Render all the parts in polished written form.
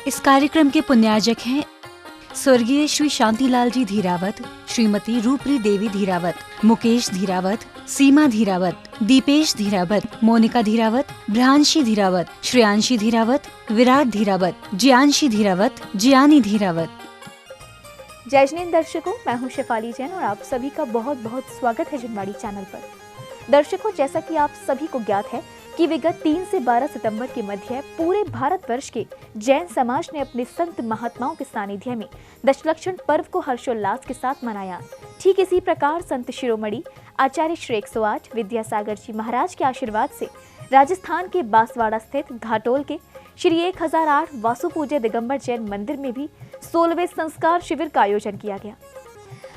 इस कार्यक्रम के पुण्यार्जक हैं स्वर्गीय श्री शांतिलाल जी धीरावत, श्रीमती रूपरी देवी धीरावत, मुकेश धीरावत, सीमा धीरावत, दीपेश धीरावत, मोनिका धीरावत, भ्रांशी धीरावत, श्रेयांशी धीरावत, विराट धीरावत, जियांशी धीरावत, जियानी धीरावत। जय जिनेंद्र दर्शकों, मैं हूं शेफाली जैन और आप सभी का बहुत बहुत स्वागत है जिनवाड़ी चैनल पर। दर्शकों, जैसा कि आप सभी को ज्ञात है कि विगत 3 से 12 सितंबर के मध्य पूरे भारतवर्ष के जैन समाज ने अपने संत महात्माओं के सानिध्य में दशलक्षण पर्व को हर्षोल्लास के साथ मनाया। ठीक इसी प्रकार संत शिरोमणि आचार्य श्री 108 विद्यासागर जी महाराज के आशीर्वाद से राजस्थान के बांसवाड़ा स्थित घाटोल के श्री 1008 वासु पूज्य दिगंबर जैन मंदिर में भी 16वें संस्कार शिविर का आयोजन किया गया।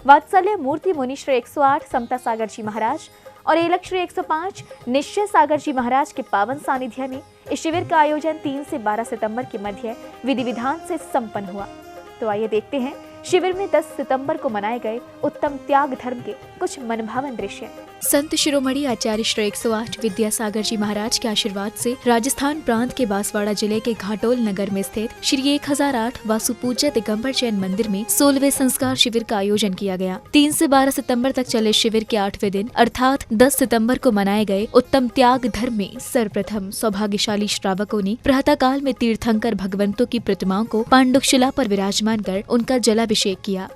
वात्सल्य मूर्ति मुनि श्री 108 समता सागर जी महाराज और एलक श्री 105 निश्चय सागर जी महाराज के पावन सानिध्य में इस शिविर का आयोजन 3 से 12 सितंबर के मध्य विधि विधान से संपन्न हुआ। तो आइए देखते हैं शिविर में 10 सितंबर को मनाए गए उत्तम त्याग धर्म के कुछ मनभावन दृश्य। संत शिरोमणि आचार्य श्री 108 विद्यासागर जी महाराज के आशीर्वाद से राजस्थान प्रांत के बांसवाड़ा जिले के घाटोल नगर में स्थित श्री 1008 वासु पूज्य दिगंबर जैन मंदिर में 16वें संस्कार शिविर का आयोजन किया गया। 3 से 12 सितंबर तक चले शिविर के 8वें दिन अर्थात 10 सितंबर को मनाए गए उत्तम त्याग धर्म में सर्वप्रथम सौभाग्यशाली श्रावकों ने प्रातः काल में तीर्थंकर भगवंतों की प्रतिमाओं को पांडुशिला पर विराजमान कर उनका जलाभिषेक किया।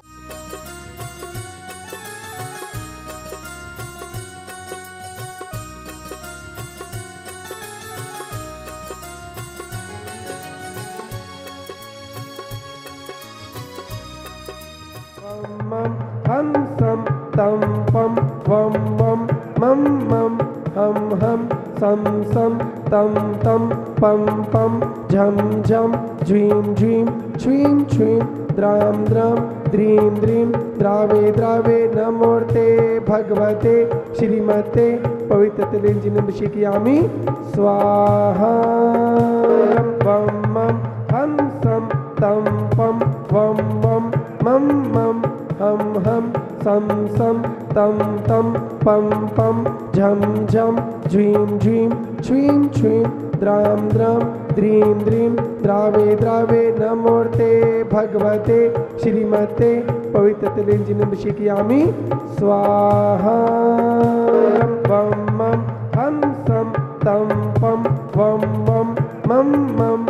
हम सम तम पम वम वम मम मम हम सम सम तम तम पम पम झम झम झ्वीं झ्वीं छ्वीं छ्वीं द्राम द्राम द्रीं द्रीं द्रावे द्रावे नमोर्ते भगवते श्रीमते पवित्रतलेंजिनभिषेकयामि स्वाहा। वम मम हम सम तम पम वम वम मम मम हम सम सम तम तम पम पम झम झम झ्वीं झ्वीं छ्वीं छ्वीं द्राम द्राम द्रीं द्रीं द्रावे द्रावे नमोर्ते भगवते श्रीमते पवित्रतलेंजिनभिषेकयामि स्वाहा। वम मम हम सम तम पम वम वम मम मम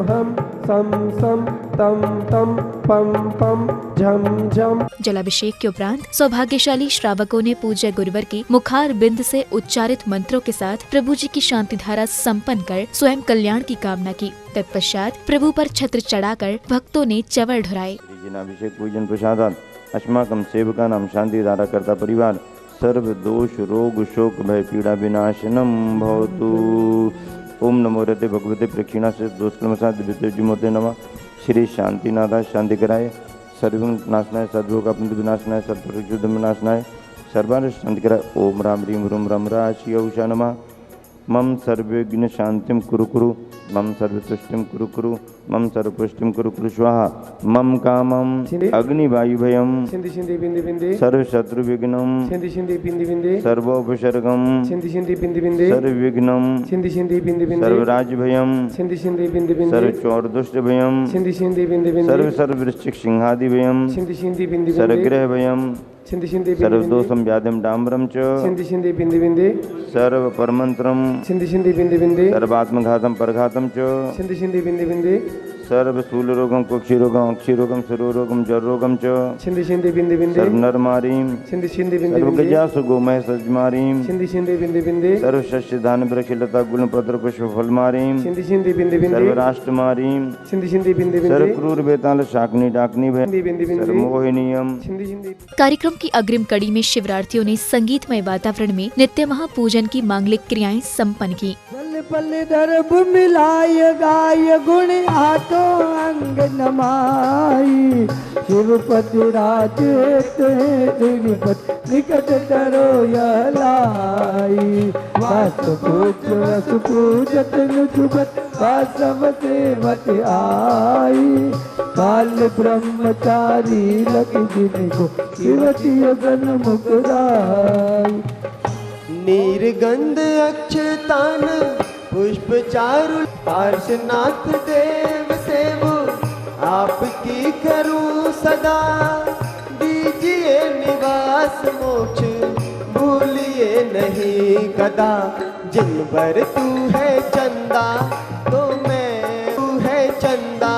हम सम सम तम तम पम पम झम झम। जलाभिषेक के उपरांत सौभाग्यशाली श्रावकों ने पूज्य गुरुवर की मुखार बिंद से उच्चारित मंत्रों के साथ प्रभु जी की शांति धारा संपन्न कर स्वयं कल्याण की कामना की। तत्पश्चात प्रभु पर छत्र चढ़ाकर भक्तों ने चवर ढुराए। अभिषेक पूजन प्रसादात अस्माकं सेवकानां शांति धारा कर्ता परिवार सर्व दोष रोग शोक भय पीड़ा विनाशनम भवतु। ओम नमो रते भगवते प्रक्षिणा से दोषकलमसाद विद्युज्जुमोते नमः। श्री शांतिनाथाय शांति कराय, सर्वविघ्न नाशनाय, सर्वरोगापनित विनाशनाय, सर्वयुद्ध विनाशनाय, सर्वार्थ शांति कराय। ओम राम ह्रीं ह्रूं रम राशि औषा नमः। मम सर्वविघ्न शांतिं कुरु कुरु, मम सर्वतुष्टिं कुरु कुरु, मम सर्वपुष्टिं कुरु कुरु स्वाहा। मम कामं अग्निवायुभयं सर्वशत्रुविघ्नं सर्वोपसर्गं सर्वविघ्नं सर्वराज्यभयं सर्वचोरदुष्टभयं सर्ववृश्चिकसिंहादिभयं सर्वग्रहभयं सर्वदोषं व्याधिं डाम्बरं च सर्वपरमन्त्रं सर्वात्मघातं परघातं च सर्वशूलरोगं कुक्षिरोगं अक्षिरोगं सर्वरोगं जररोगं च सर्वनरमारीं सर्वगजासु गोमहसज्मारीं सर्वशस्यधानवृक्षलता गुणपत्रपुष्पफलमारीं सर्वराष्ट्रमारीं सर्वक्रूरवेताल शाकनी डाकनी सर्वमोहिनीयं। कार्यक्रम की अग्रिम कड़ी में शिवरार्थियों ने संगीतमय वातावरण में नित्य महापूजन की मांगलिक क्रियाएं संपन्न की। पल दर्भ मिलाय गाय गुण हाथों अंग नमाई, शिवपति राजेत दिगपत निकट तरो यह लाई। वास पूज रस पूजत नुजुगत वासव सेवत आई, काल ब्रह्मचारी लगी जिनको शिवती गण मुकुराई। नीरगंध अक्षतान पुष्प चारु पार्श्वनाथ देव सेवो आपकी करूं सदा, दीजिए निवास मोक्ष भूलिए नहीं कदा। जिन पर तू है चंदा तो मैं, तू है चंदा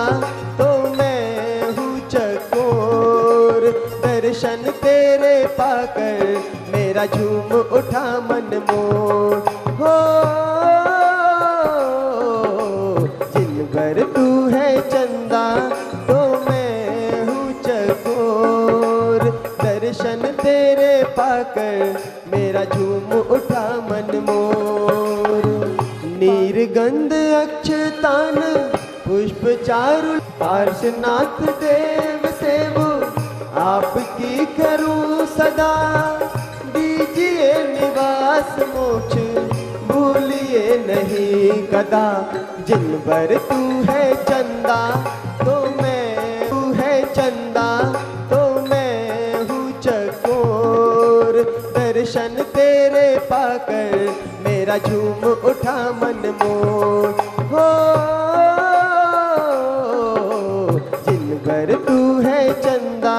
तो मैं हूँ चकोर। दर्शन तेरे पाकर मेरा झूम उठा मन मोर। हो जिन पर तू है चंदा तो मैं हूँ चकोर। दर्शन तेरे पाकर मेरा झूम उठा मन मोर। नीरगंध अक्षतान पुष्प चारु पार्श्वनाथ देव सेवु, आपकी करूं सदा, दीजिए निवास मोक्ष भूलिए नहीं कदा। जिन पर तू है चंदा तो मैं, तू है चंदा तो मैं हूँ चकोर। दर्शन तेरे पाकर मेरा झूम उठा मन मोर। हो जिन पर तू है चंदा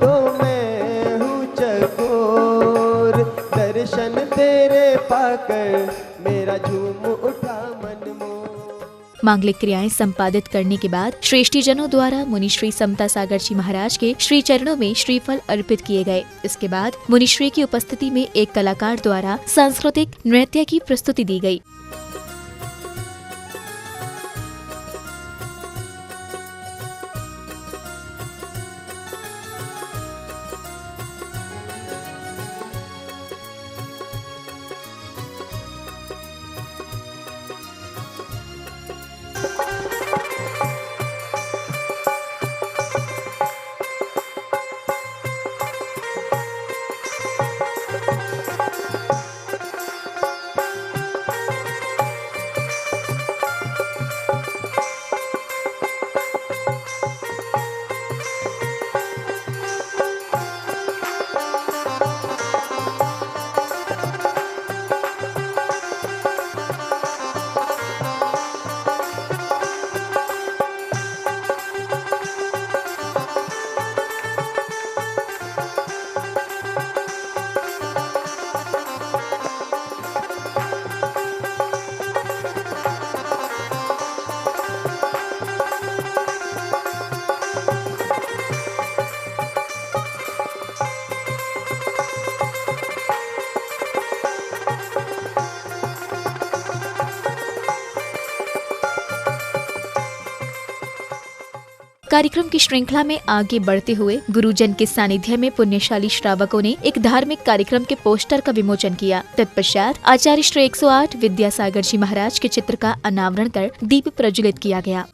तो मैं हूँ चकोर। दर्शन तेरे पाकर मेरा झूम उठा मन मोर। मांगलिक क्रियाएं संपादित करने के बाद श्रेष्ठी जनों द्वारा मुनि श्री समता सागर जी महाराज के श्री चरणों में श्रीफल अर्पित किए गए। इसके बाद मुनिश्री की उपस्थिति में एक कलाकार द्वारा सांस्कृतिक नृत्य की प्रस्तुति दी गई। कार्यक्रम की श्रृंखला में आगे बढ़ते हुए गुरुजन के सानिध्य में पुण्यशाली श्रावकों ने एक धार्मिक कार्यक्रम के पोस्टर का विमोचन किया। तत्पश्चात आचार्य श्री 108 विद्यासागर जी महाराज के चित्र का अनावरण कर दीप प्रज्वलित किया गया।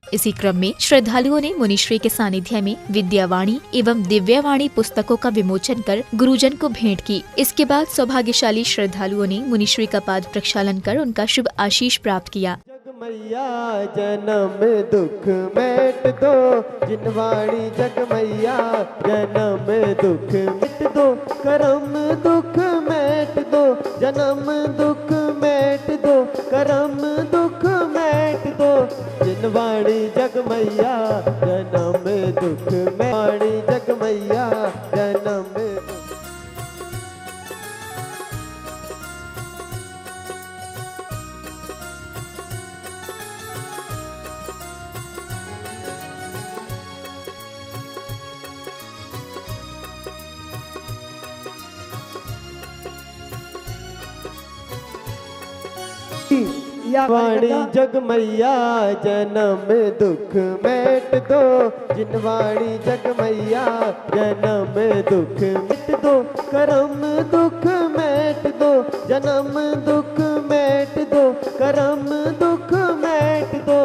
इसी क्रम में श्रद्धालुओं ने मुनिश्री के सानिध्य में विद्यावाणी एवं दिव्यवाणी पुस्तकों का विमोचन कर गुरुजन को भेंट की। इसके बाद सौभाग्यशाली श्रद्धालुओं ने मुनिश्री का पाद प्रक्षालन कर उनका शुभ आशीष प्राप्त किया। जगमैया जन्म दुख मेट दो, जिनवाणी जगमैया जन्म दुख मिट दो, करम दुख मेट दो, जन्म दुख मेट दो, करम दुख मेट दो, जिनवाणी जगमैया जन्म दुख में, वाणी जगमैया जन्म दुख। मैया वाणी जग मैया जन्म दुख मेट दो, जिनवाणी जग मैया जन्म दुख मिट दो, करम दुख मेट दो, जन्म दुख मेट दो, करम दुख मेट दो,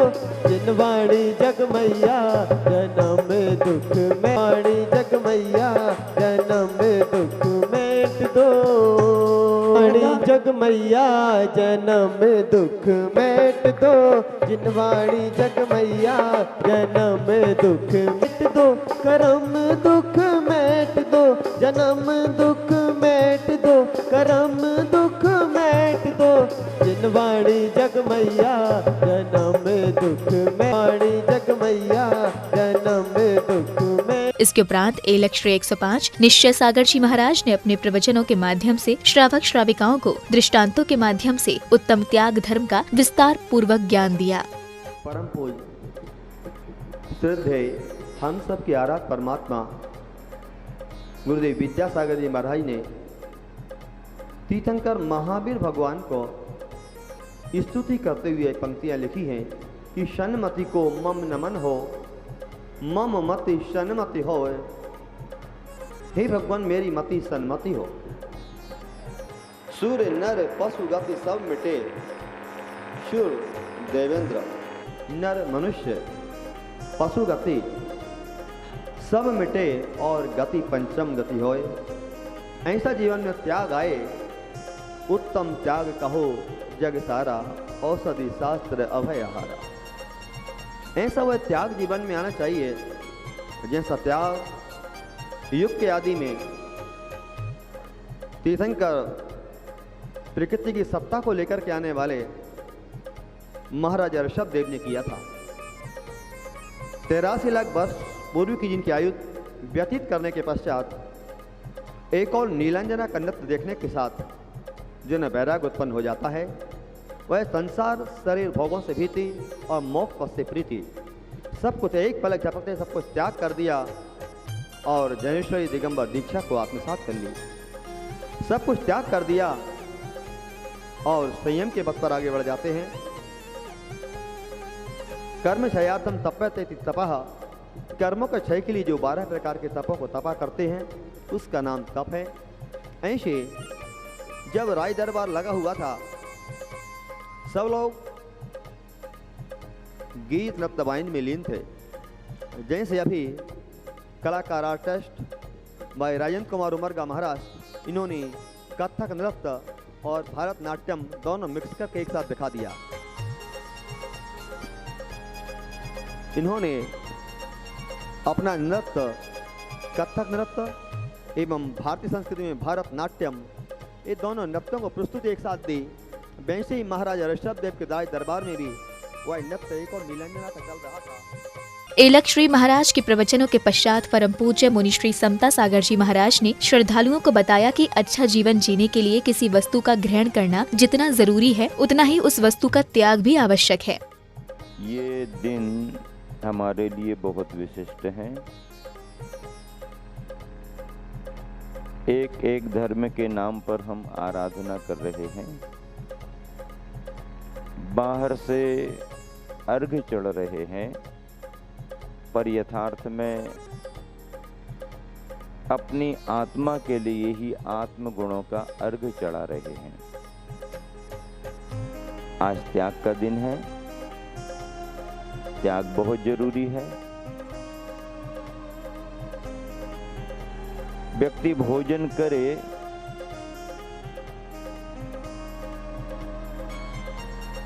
जिनवाणी जग मैया जन्म दुख में, वाणी जग मैया जन्म दुख मेट दो, वाणी जग मैया जन्म दुख मेट दो, जिनवाणी जग मैया जन्म दुख मिट दो, करम दुख मेट दो, जन्म दुख मेट दो, करम दुख मेट दो, जिनवाणी जग मैया जन्म दुख में, वाणी जग मैया जन्म दुख में। इसके उपरांत एलक श्री 105 निश्चय सागर जी महाराज ने अपने प्रवचनों के माध्यम से श्रावक श्राविकाओं को दृष्टांतों के माध्यम से उत्तम त्याग धर्म का विस्तार पूर्वक ज्ञान दिया। परम पूज्य श्रद्धेय हम सब के आराध परमात्मा गुरुदेव विद्यासागर जी महाराज ने तीर्थंकर महावीर भगवान को स्तुति करते हुए पंक्तियां लिखी हैं कि शनमति को मम नमन हो, मम मति शनमति हो, हे भगवान मेरी मति सन्मति हो। सूर्य नर पशु गति सब मिटे, शूर देवेंद्र नर मनुष्य पशु गति सब मिटे और गति पंचम गति होए। ऐसा जीवन में त्याग आए, उत्तम त्याग कहो जग सारा, औषधि शास्त्र अभय हारा। ऐसा वह त्याग जीवन में आना चाहिए जैसा त्याग युग के आदि में तीर्थंकर प्रकृति की सत्ता को लेकर के आने वाले महाराजा ऋषभ देव ने किया था। 83 लाख वर्ष पूर्व की जिनकी आयु व्यतीत करने के पश्चात एक और नीलांजना का नृत्य देखने के साथ जिन्हें वैराग उत्पन्न हो जाता है, वह संसार शरीर भोगों से भीति और मोक्ष पद से प्रीति सब कुछ एक पलक झपकते सब कुछ त्याग कर दिया और जनेश्वरी दिगंबर दीक्षा को आत्मसात कर ली। सब कुछ त्याग कर दिया और संयम के पथ पर आगे बढ़ जाते हैं। कर्म क्षयार्थम तप्यते तपः, कर्मों के क्षय के लिए जो 12 प्रकार के तपों को तपा करते हैं उसका नाम तप है। ऐसे जब राय दरबार लगा हुआ था, सब लोग गीत नृत्य वाइन में लीन थे। जैसे अभी कलाकार आर्टिस्ट भाई राजेंद्र कुमार उमरगा महाराज, इन्होंने कथक नृत्य और भारतनाट्यम दोनों मिक्स करके एक साथ दिखा दिया। इन्होंने अपना नृत्य कथक नृत्य एवं भारतीय संस्कृति में भारतनाट्यम, ये दोनों नृत्यों को प्रस्तुति एक साथ दी। वैसे ही महाराजा ऋषभ देव के राज दरबार में भी वह नृत्य एक और नीलांजना का चल रहा था। एलक श्री महाराज के प्रवचनों के पश्चात परम पूज्य मुनि श्री समता सागर जी महाराज ने श्रद्धालुओं को बताया कि अच्छा जीवन जीने के लिए किसी वस्तु का ग्रहण करना जितना जरूरी है उतना ही उस वस्तु का त्याग भी आवश्यक है। ये दिन हमारे लिए बहुत विशिष्ट है। एक एक धर्म के नाम पर हम आराधना कर रहे हैं, बाहर से अर्घ्य चढ़ रहे हैं, पर यथार्थ में अपनी आत्मा के लिए ही आत्म गुणों का अर्घ्य चढ़ा रहे हैं। आज त्याग का दिन है, त्याग बहुत जरूरी है। व्यक्ति भोजन करे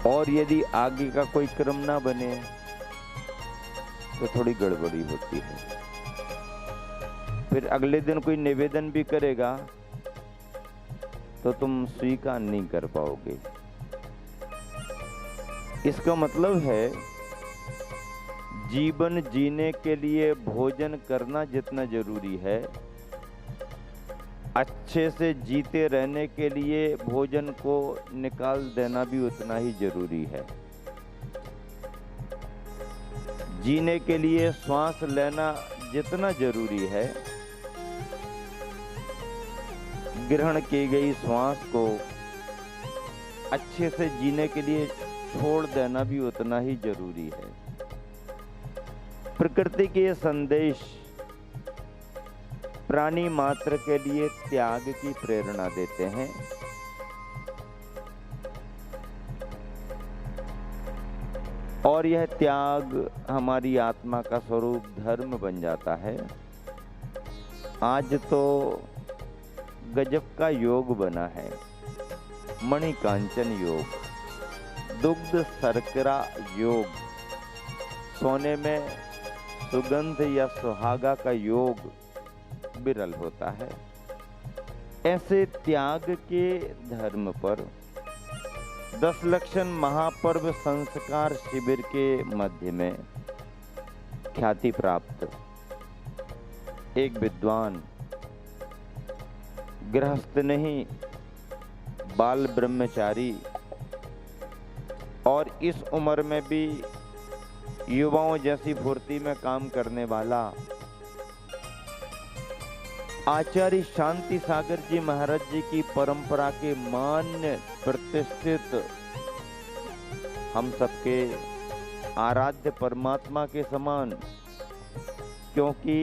और यदि आगे का कोई क्रम ना बने तो थोड़ी गड़बड़ी होती है। फिर अगले दिन कोई निवेदन भी करेगा तो तुम स्वीकार नहीं कर पाओगे। इसका मतलब है जीवन जीने के लिए भोजन करना जितना जरूरी है, अच्छे से जीते रहने के लिए भोजन को निकाल देना भी उतना ही जरूरी है। जीने के लिए श्वास लेना जितना जरूरी है, ग्रहण की गई श्वास को अच्छे से जीने के लिए छोड़ देना भी उतना ही जरूरी है। प्रकृति के ये संदेश प्राणी मात्र के लिए त्याग की प्रेरणा देते हैं। और यह त्याग हमारी आत्मा का स्वरूप धर्म बन जाता है। आज तो गजब का योग बना है, मणिकांचन योग, दुग्ध शर्करा योग, सोने में सुगंध या सुहागा का योग विरल होता है। ऐसे त्याग के धर्म पर 10 लक्षण महापर्व संस्कार शिविर के मध्य में ख्याति प्राप्त एक विद्वान, गृहस्थ नहीं, बाल ब्रह्मचारी और इस उम्र में भी युवाओं जैसी फुर्ती में काम करने वाला आचार्य शांति सागर जी महाराज जी की परंपरा के मान्य प्रतिष्ठित हम सबके आराध्य परमात्मा के समान, क्योंकि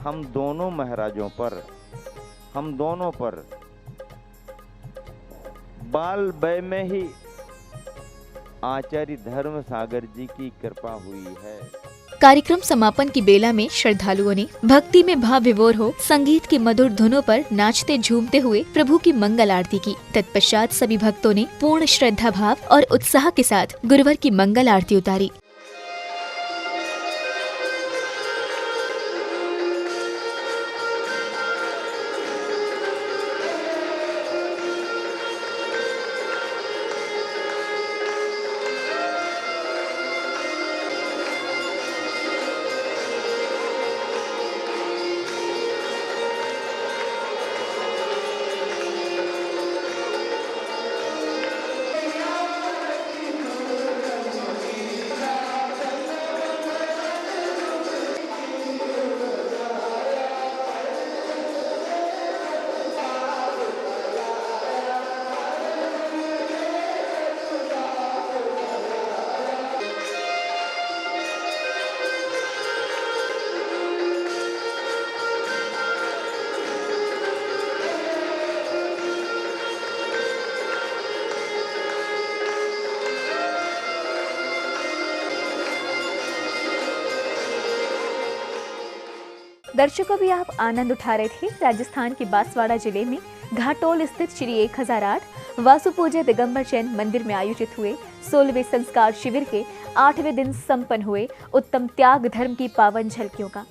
हम दोनों महाराजों पर, हम दोनों पर बाल वय में ही आचार्य धर्म सागर जी की कृपा हुई है। कार्यक्रम समापन की बेला में श्रद्धालुओं ने भक्ति में भाव विभोर हो संगीत की मधुर धुनों पर नाचते झूमते हुए प्रभु की मंगल आरती की। तत्पश्चात सभी भक्तों ने पूर्ण श्रद्धा भाव और उत्साह के साथ गुरुवर की मंगल आरती उतारी। दर्शकों भी आप आनंद उठा रहे थे। राजस्थान के बांसवाड़ा जिले में घाटोल स्थित श्री 1008 वासु पूज्य दिगंबर जैन मंदिर में आयोजित हुए 16वें संस्कार शिविर के 8वें दिन संपन्न हुए उत्तम त्याग धर्म की पावन झलकियों का।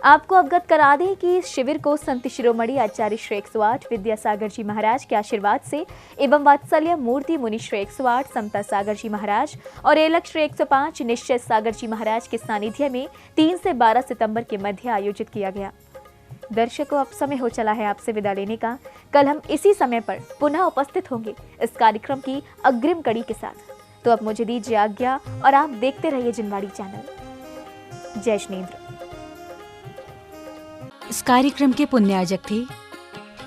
आपको अवगत करा दें कि इस शिविर को संत शिरोमणि आचार्य श्री 108 विद्यासागर जी महाराज के आशीर्वाद से एवं वात्सल्य मूर्ति मुनि श्री 108 समता सागर जी महाराज और एलक श्री 105 निश्चय सागर जी महाराज के सानिध्य में 3 से 12 सितंबर के मध्य आयोजित किया गया। दर्शकों, अब समय हो चला है आपसे विदा लेने का। कल हम इसी समय पर पुनः उपस्थित होंगे इस कार्यक्रम की अग्रिम कड़ी के साथ। तो अब मुझे दीजिए आज्ञा और आप देखते रहिए जिनवाड़ी चैनल। जय जिनेंद्र। इस कार्यक्रम के पुण्याजक थे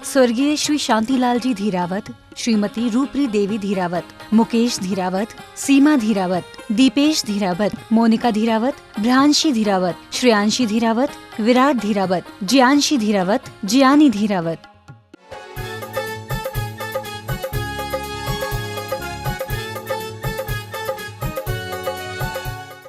स्वर्गीय श्री शांतिलाल जी धीरावत, श्रीमती रूपरी देवी धीरावत, मुकेश धीरावत, सीमा धीरावत, दीपेश धीरावत, मोनिका धीरावत, भ्रांशी धीरावत, श्रेयांशी धीरावत, विराट धीरावत, जियांशी धीरावत, जियानी धीरावत।